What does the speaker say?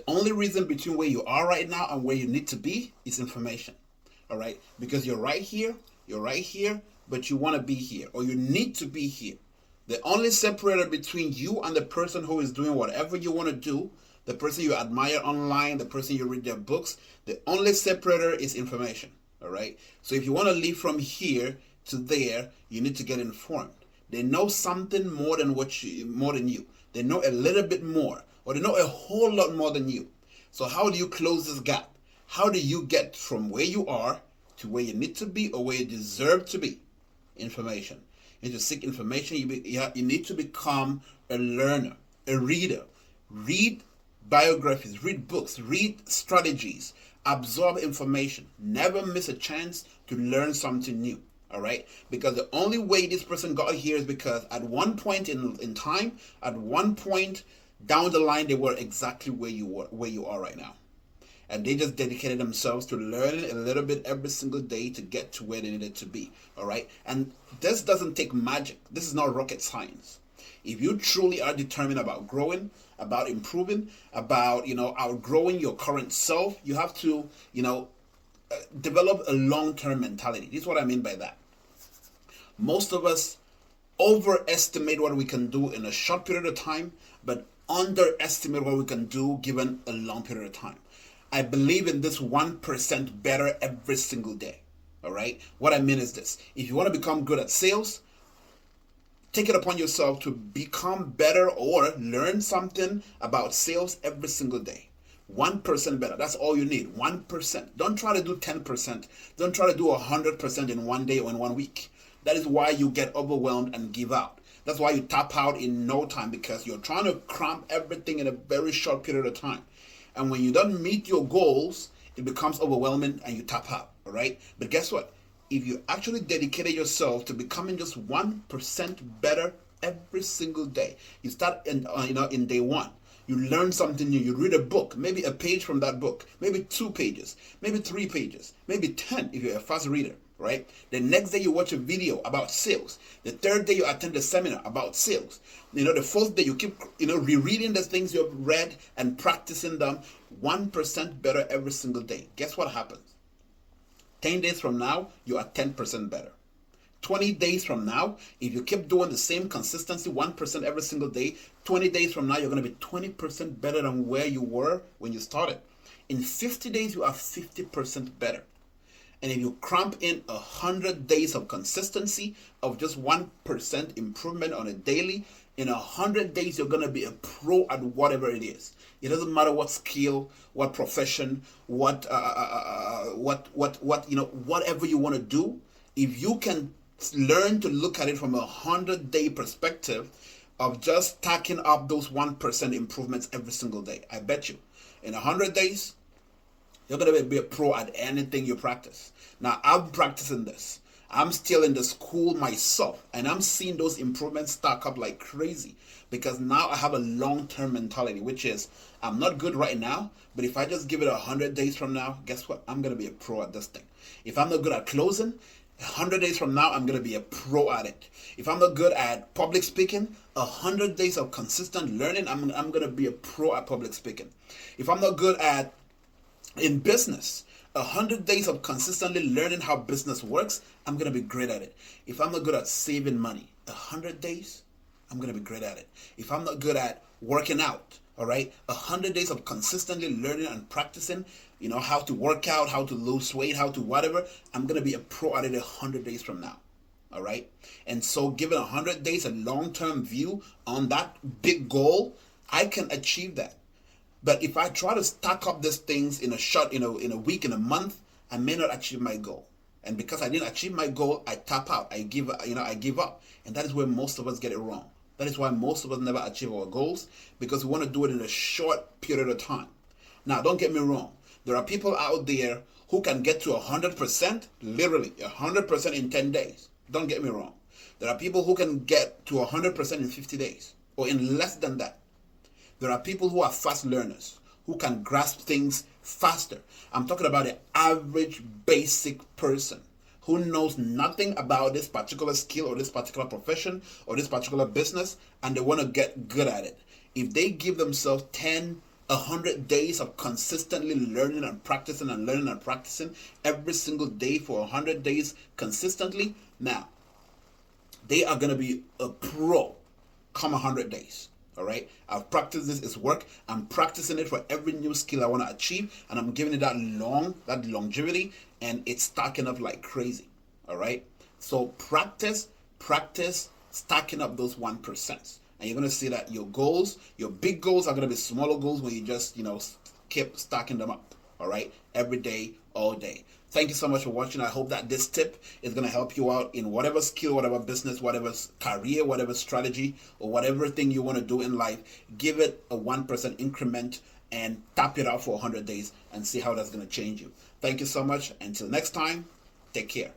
only reason between where you are right now and where you need to be is information. All right? Because you're right here, but you want to be here, or you need to be here. The only separator between you and the person who is doing whatever you want to do, the person you admire online, the person you read their books, the only separator is information. All right? So if you want to leave from here to there, you need to get informed. They know something more than you. They know a little bit more, or they know a whole lot more than you. So how do you close this gap? How do you get from where you are to where you need to be or where you deserve to be? Information. You need to seek information. You need to become a learner, a reader. Read biographies, read books, read strategies, absorb information. Never miss a chance to learn something new. All right, because the only way this person got here is because at one point in time, at one point down the line, they were exactly where you are right now, and they just dedicated themselves to learning a little bit every single day to get to where they needed to be. All right, and this doesn't take magic. This is not rocket science. If you truly are determined about growing, about improving, about outgrowing your current self, you have to develop a long-term mentality. This is what I mean by that. Most of us overestimate what we can do in a short period of time, but underestimate what we can do given a long period of time. I believe in this 1% better every single day. All right? What I mean is this. If you want to become good at sales, take it upon yourself to become better or learn something about sales every single day. 1% better. That's all you need. 1%. Don't try to do 10%. Don't try to do 100% in one day or in 1 week. That is why you get overwhelmed and give out. That's why you tap out in no time, because you're trying to cram everything in a very short period of time. And when you don't meet your goals, it becomes overwhelming and you tap out. All right? But guess what? If you actually dedicated yourself to becoming just 1% better every single day, you start in day one. You learn something new. You read a book, maybe a page from that book, maybe 2 pages, maybe 3 pages, maybe 10 if you're a fast reader, right? The next day you watch a video about sales. The third day you attend a seminar about sales. The fourth day you keep rereading the things you've read and practicing them. 1% better every single day. Guess what happens? 10 days from now, you are 10% better. 20 days from now, if you keep doing the same consistency, 1% every single day, 20 days from now, you're going to be 20% better than where you were when you started. In 50 days, you are 50% better. And if you cramp in 100 days of consistency of just 1% improvement on a daily, in 100 days, you're going to be a pro at whatever it is. It doesn't matter what skill, what profession, whatever you want to do. If you can learn to look at it from 100-day perspective of just stacking up those 1% improvements every single day, I bet you in 100 days, you're going to be a pro at anything you practice. Now, I'm practicing this. I'm still in the school myself, and I'm seeing those improvements stack up like crazy, because now I have a long-term mentality, which is I'm not good right now, but if I just give it 100 days from now, guess what? I'm going to be a pro at this thing. If I'm not good at closing, 100 days from now, I'm going to be a pro at it. If I'm not good at public speaking, 100 days of consistent learning, I'm going to be a pro at public speaking. If I'm not good at in business, 100 days of consistently learning how business works, I'm going to be great at it. If I'm not good at saving money, 100 days, I'm going to be great at it. If I'm not good at working out, all right, 100 days of consistently learning and practicing, how to work out, how to lose weight, how to whatever, I'm going to be a pro at it 100 days from now. All right. And so given 100 days, a long-term view on that big goal, I can achieve that. But if I try to stack up these things in a week, in a month, I may not achieve my goal. And because I didn't achieve my goal, I tap out. I give up. And that is where most of us get it wrong. That is why most of us never achieve our goals, because we want to do it in a short period of time. Now, don't get me wrong. There are people out there who can get to 100%, literally 100% in 10 days. Don't get me wrong. There are people who can get to 100% in 50 days or in less than that. There are people who are fast learners, who can grasp things faster. I'm talking about the average basic person who knows nothing about this particular skill or this particular profession or this particular business, and they want to get good at it. If they give themselves 10 100 days of consistently learning and practicing and learning and practicing every single day for 100 days consistently, now they are going to be a pro come 100 days. All right, I've practiced this, it's work. I'm practicing it for every new skill I want to achieve, and I'm giving it that longevity, and it's stacking up like crazy. All right, so practice, stacking up those 1%, and you're gonna see that your goals, your big goals, are gonna be smaller goals when you just keep stacking them up. All right, every day, all day. Thank you so much for watching. I hope that this tip is going to help you out in whatever skill, whatever business, whatever career, whatever strategy, or whatever thing you want to do in life. Give it a 1% increment and tap it out for 100 days and see how that's going to change you. Thank you so much. Until next time, take care.